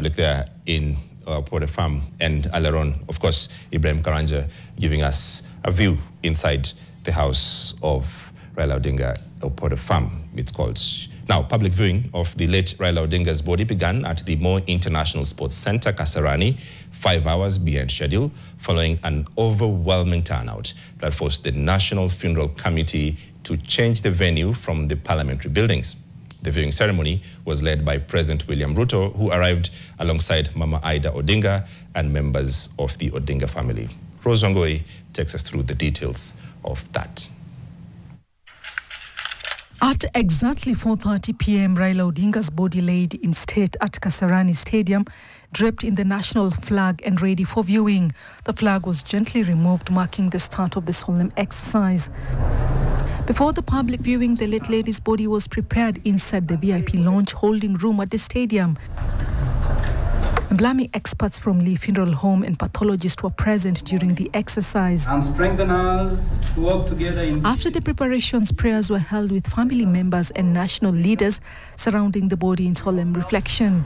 public there in Port Farm, and Alaron, of course, Ibrahim Karanja giving us a view inside the house of Raila Odinga, Port Farm, it's called. Now, public viewing of the late Raila Odinga's body began at the Moi International Sports Center, Kasarani, 5 hours behind schedule, following an overwhelming turnout that forced the National Funeral Committee to change the venue from the parliamentary buildings. The viewing ceremony was led by President William Ruto, who arrived alongside Mama Ida Odinga and members of the Odinga family. Rose Wangoi takes us through the details of that. At exactly 4:30 p.m., Raila Odinga's body laid in state at Kasarani Stadium, draped in the national flag and ready for viewing. The flag was gently removed, marking the start of the solemn exercise. Before the public viewing, the late lady's body was prepared inside the VIP lounge holding room at the stadium. Embalming experts from Lee Funeral Home and pathologists were present during the exercise. And strengthen us to work together in After the preparations, prayers were held with family members and national leaders surrounding the body in solemn reflection.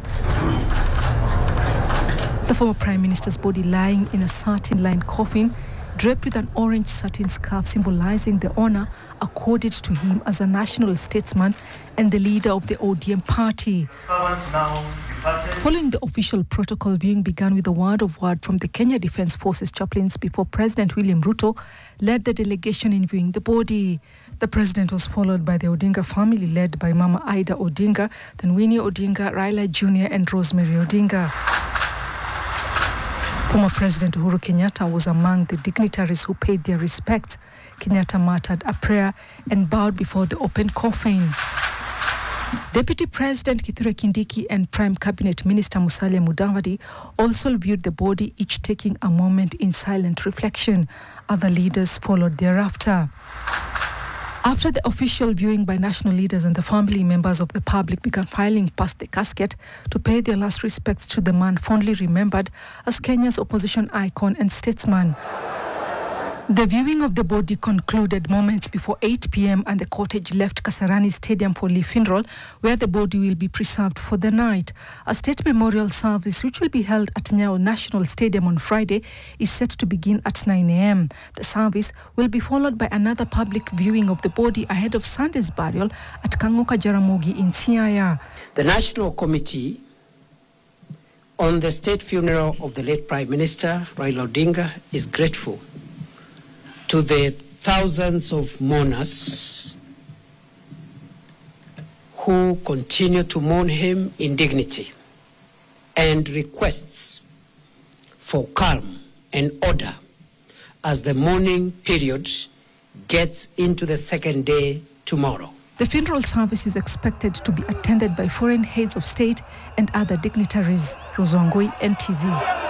The former Prime Minister's body lying in a satin-lined coffin, draped with an orange satin scarf symbolizing the honor accorded to him as a national statesman and the leader of the ODM party. Following the official protocol, viewing began with a word from the Kenya Defence Forces chaplains before President William Ruto led the delegation in viewing the body. The president was followed by the Odinga family led by Mama Ida Odinga, then Winnie Odinga, Raila Jr. and Rosemary Odinga. Former President Uhuru Kenyatta was among the dignitaries who paid their respects. Kenyatta muttered a prayer and bowed before the open coffin. Deputy President Kithure Kindiki and Prime Cabinet Minister Musalia Mudavadi also viewed the body, each taking a moment in silent reflection. Other leaders followed thereafter. After the official viewing by national leaders and the family, members of the public began filing past the casket to pay their last respects to the man fondly remembered as Kenya's opposition icon and statesman. The viewing of the body concluded moments before 8 p.m. and the cottage left Kasarani Stadium for Lee Funeral, where the body will be preserved for the night. A state memorial service, which will be held at Nyayo National Stadium on Friday, is set to begin at 9 a.m. The service will be followed by another public viewing of the body ahead of Sunday's burial at Kangoka Jaramogi in Siaya. The National Committee on the state funeral of the late Prime Minister, Raila Odinga, is grateful to the thousands of mourners who continue to mourn him in dignity, and requests for calm and order as the mourning period gets into the second day tomorrow. The funeral service is expected to be attended by foreign heads of state and other dignitaries. Rose Wangoi, NTV.